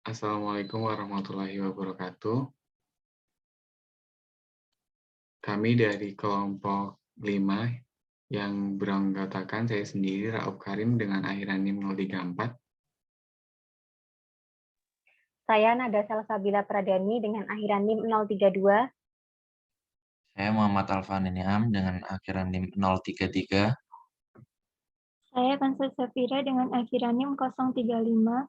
Assalamualaikum warahmatullahi wabarakatuh. Kami dari kelompok 5 yang beranggotakan saya sendiri, Rauf Karim, dengan akhiran NIM 034. Saya Nada Salsabila Pradani dengan akhiran NIM 032. Saya Muhammad Alfan Niam dengan akhiran NIM 033. Saya Kansa Safira dengan akhiran NIM 035.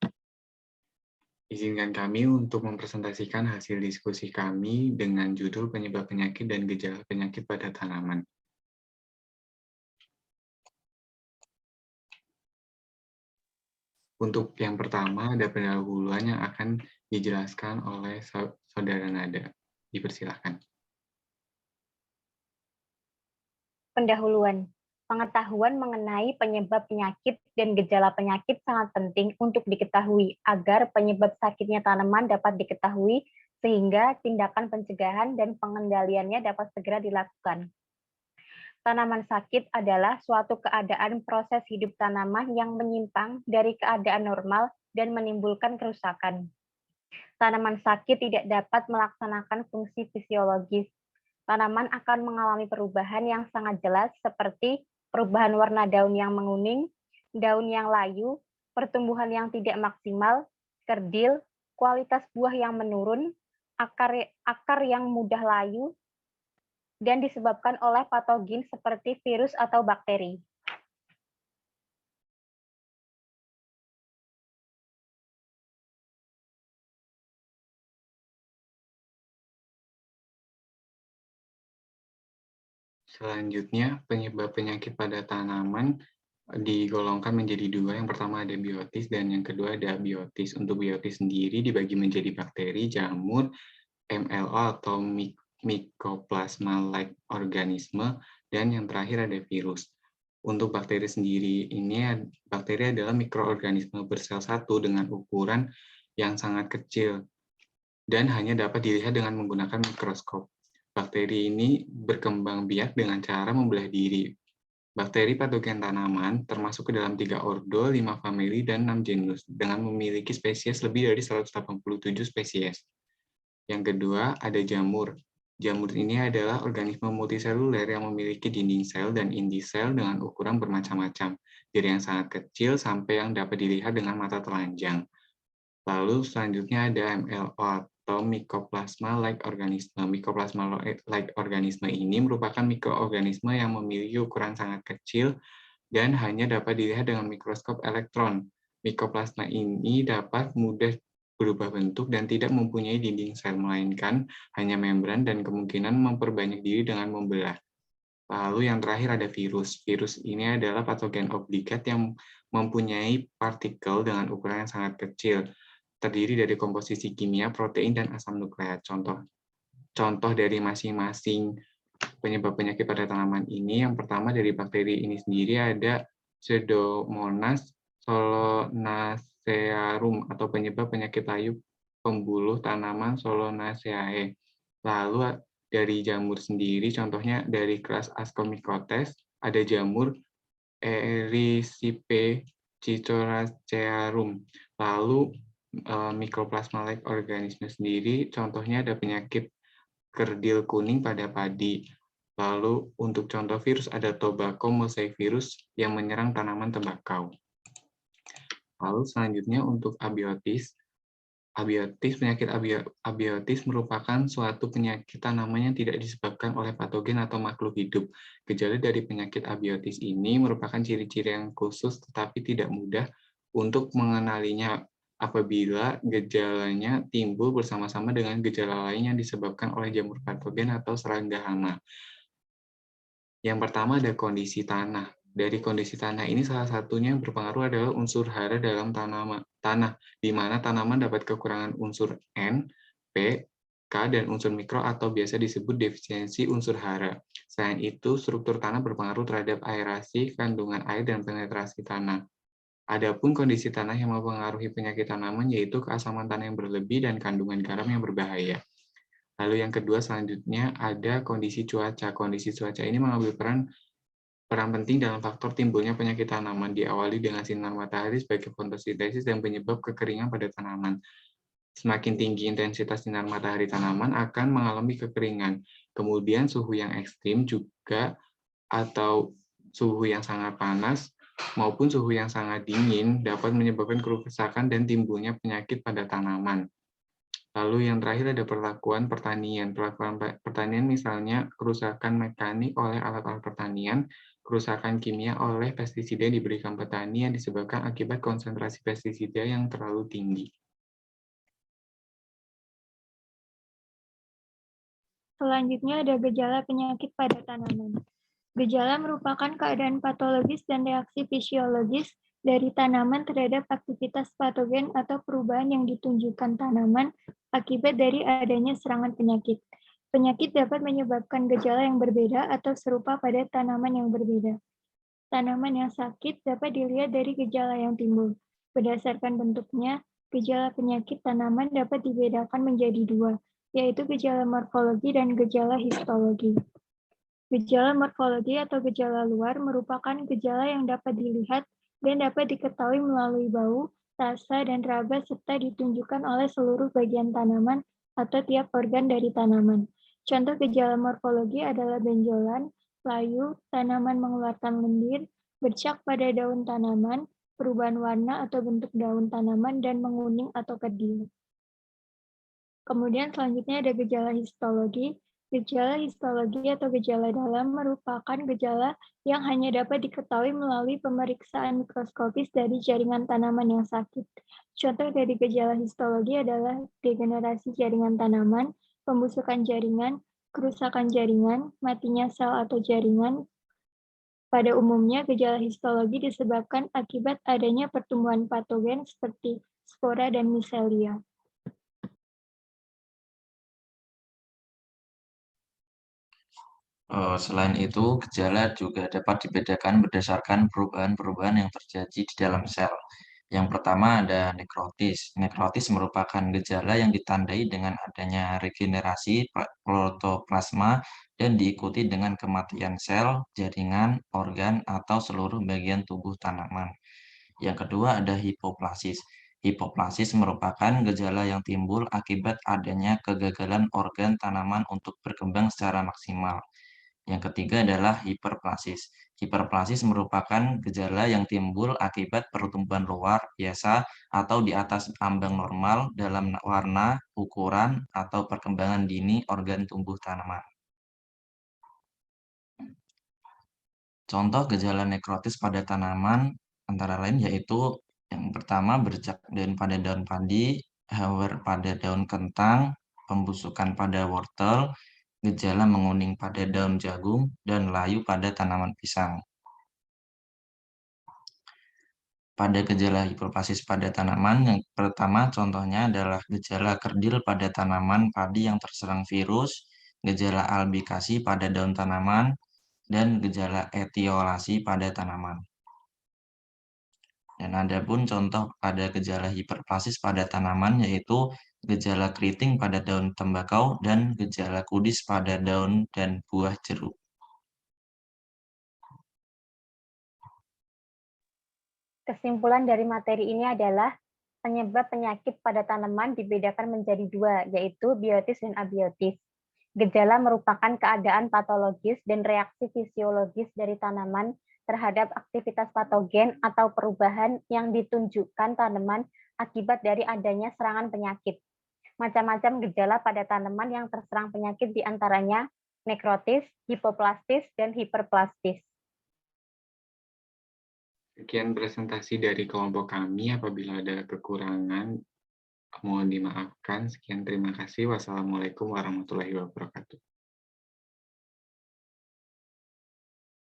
Izinkan kami untuk mempresentasikan hasil diskusi kami dengan judul penyebab penyakit dan gejala penyakit pada tanaman. Untuk yang pertama, ada pendahuluan yang akan dijelaskan oleh Saudara Nada. Dipersilahkan. Pendahuluan. Pengetahuan mengenai penyebab penyakit dan gejala penyakit sangat penting untuk diketahui agar penyebab sakitnya tanaman dapat diketahui sehingga tindakan pencegahan dan pengendaliannya dapat segera dilakukan. Tanaman sakit adalah suatu keadaan proses hidup tanaman yang menyimpang dari keadaan normal dan menimbulkan kerusakan. Tanaman sakit tidak dapat melaksanakan fungsi fisiologis. Tanaman akan mengalami perubahan yang sangat jelas seperti perubahan warna daun yang menguning, daun yang layu, pertumbuhan yang tidak maksimal, kerdil, kualitas buah yang menurun, akar yang mudah layu, dan disebabkan oleh patogen seperti virus atau bakteri. Selanjutnya, penyebab penyakit pada tanaman digolongkan menjadi dua. Yang pertama ada biotis dan yang kedua ada abiotis. Untuk biotis sendiri dibagi menjadi bakteri, jamur, MLO atau mycoplasma-like organisme, dan yang terakhir ada virus. Untuk bakteri sendiri, bakteri adalah mikroorganisme bersel satu dengan ukuran yang sangat kecil dan hanya dapat dilihat dengan menggunakan mikroskop. Bakteri ini berkembang biak dengan cara membelah diri. Bakteri patogen tanaman termasuk ke dalam 3 ordo, 5 famili, dan 6 genus, dengan memiliki spesies lebih dari 187 spesies. Yang kedua, ada jamur. Jamur ini adalah organisme multiseluler yang memiliki dinding sel dan inti sel dengan ukuran bermacam-macam, dari yang sangat kecil sampai yang dapat dilihat dengan mata telanjang. Lalu selanjutnya ada MLO atau Mycoplasma-like organisme. Mycoplasma-like organisme ini merupakan mikroorganisme yang memiliki ukuran sangat kecil dan hanya dapat dilihat dengan mikroskop elektron. Mycoplasma ini dapat mudah berubah bentuk dan tidak mempunyai dinding sel, melainkan hanya membran dan kemungkinan memperbanyak diri dengan membelah. Lalu yang terakhir ada virus. Virus ini adalah patogen obligat yang mempunyai partikel dengan ukuran yang sangat kecil, terdiri dari komposisi kimia, protein, dan asam nukleat. Contoh dari masing-masing penyebab penyakit pada tanaman ini, yang pertama dari bakteri ini sendiri ada Pseudomonas solanacearum atau penyebab penyakit layu pembuluh tanaman Solanaceae. Lalu dari jamur sendiri, contohnya dari kelas Ascomycotes, ada jamur Erysippe cicoracearum. Lalu Mycoplasma-like organisme sendiri, contohnya ada penyakit kerdil kuning pada padi. Lalu untuk contoh virus ada tobacco mosaic virus yang menyerang tanaman tembakau. Lalu selanjutnya untuk abiotis. Penyakit abiotis merupakan suatu penyakit tanaman yang tidak disebabkan oleh patogen atau makhluk hidup. Gejala dari penyakit abiotis ini merupakan ciri-ciri yang khusus tetapi tidak mudah untuk mengenalinya apabila gejalanya timbul bersama-sama dengan gejala lain yang disebabkan oleh jamur patogen atau serangga hama. Yang pertama ada kondisi tanah. Dari kondisi tanah ini salah satunya yang berpengaruh adalah unsur hara dalam tanah, di mana tanaman dapat kekurangan unsur N, P, K, dan unsur mikro atau biasa disebut defisiensi unsur hara. Selain itu, struktur tanah berpengaruh terhadap aerasi, kandungan air, dan penetrasi tanah. Adapun kondisi tanah yang mempengaruhi penyakit tanaman yaitu keasaman tanah yang berlebih dan kandungan garam yang berbahaya. Lalu yang kedua selanjutnya ada kondisi cuaca. Kondisi cuaca ini mengambil peran penting dalam faktor timbulnya penyakit tanaman, diawali dengan sinar matahari sebagai fotosintesis dan penyebab kekeringan pada tanaman. Semakin tinggi intensitas sinar matahari tanaman akan mengalami kekeringan. Kemudian suhu yang ekstrim juga atau suhu yang sangat panas maupun suhu yang sangat dingin dapat menyebabkan kerusakan dan timbulnya penyakit pada tanaman. Lalu yang terakhir ada perlakuan pertanian. Perlakuan pertanian misalnya kerusakan mekanik oleh alat-alat pertanian, kerusakan kimia oleh pestisida yang diberikan petani yang disebabkan akibat konsentrasi pestisida yang terlalu tinggi. Selanjutnya ada gejala penyakit pada tanaman. Gejala merupakan keadaan patologis dan reaksi fisiologis dari tanaman terhadap aktivitas patogen atau perubahan yang ditunjukkan tanaman akibat dari adanya serangan penyakit. Penyakit dapat menyebabkan gejala yang berbeda atau serupa pada tanaman yang berbeda. Tanaman yang sakit dapat dilihat dari gejala yang timbul. Berdasarkan bentuknya, gejala penyakit tanaman dapat dibedakan menjadi dua, yaitu gejala morfologi dan gejala histologi. Gejala morfologi atau gejala luar merupakan gejala yang dapat dilihat dan dapat diketahui melalui bau, rasa, dan raba serta ditunjukkan oleh seluruh bagian tanaman atau tiap organ dari tanaman. Contoh gejala morfologi adalah benjolan, layu, tanaman mengeluarkan lendir, bercak pada daun tanaman, perubahan warna atau bentuk daun tanaman, dan menguning atau kerdil. Kemudian selanjutnya ada gejala histologi. Gejala histologi atau gejala dalam merupakan gejala yang hanya dapat diketahui melalui pemeriksaan mikroskopis dari jaringan tanaman yang sakit. Contoh dari gejala histologi adalah degenerasi jaringan tanaman, pembusukan jaringan, kerusakan jaringan, matinya sel atau jaringan. Pada umumnya, gejala histologi disebabkan akibat adanya pertumbuhan patogen seperti spora dan micelia. Selain itu, gejala juga dapat dibedakan berdasarkan perubahan-perubahan yang terjadi di dalam sel. Yang pertama ada nekrotis. Nekrotis merupakan gejala yang ditandai dengan adanya regenerasi protoplasma dan diikuti dengan kematian sel, jaringan, organ, atau seluruh bagian tubuh tanaman. Yang kedua ada hipoplasis. Hipoplasis merupakan gejala yang timbul akibat adanya kegagalan organ tanaman untuk berkembang secara maksimal. Yang ketiga adalah hiperplasis. Hiperplasis merupakan gejala yang timbul akibat pertumbuhan luar biasa atau di atas ambang normal dalam warna, ukuran, atau perkembangan dini organ tumbuh tanaman. Contoh gejala nekrotis pada tanaman antara lain yaitu yang pertama bercak daun pada daun padi, hawer pada daun kentang, pembusukan pada wortel, gejala menguning pada daun jagung, dan layu pada tanaman pisang. Pada gejala hiperplasis pada tanaman, yang pertama contohnya adalah gejala kerdil pada tanaman padi yang terserang virus, gejala albikasi pada daun tanaman, dan gejala etiolasi pada tanaman. Dan ada pun contoh pada gejala hiperplasis pada tanaman yaitu gejala keriting pada daun tembakau dan gejala kudis pada daun dan buah jeruk. Kesimpulan dari materi ini adalah penyebab penyakit pada tanaman dibedakan menjadi dua, yaitu biotis dan abiotis. Gejala merupakan keadaan patologis dan reaksi fisiologis dari tanaman terhadap aktivitas patogen atau perubahan yang ditunjukkan tanaman akibat dari adanya serangan penyakit. Macam-macam gejala pada tanaman yang terserang penyakit diantaranya nekrotis, hipoplastis, dan hiperplastis. Sekian presentasi dari kelompok kami. Apabila ada kekurangan, mohon dimaafkan. Sekian, terima kasih. Wassalamualaikum warahmatullahi wabarakatuh.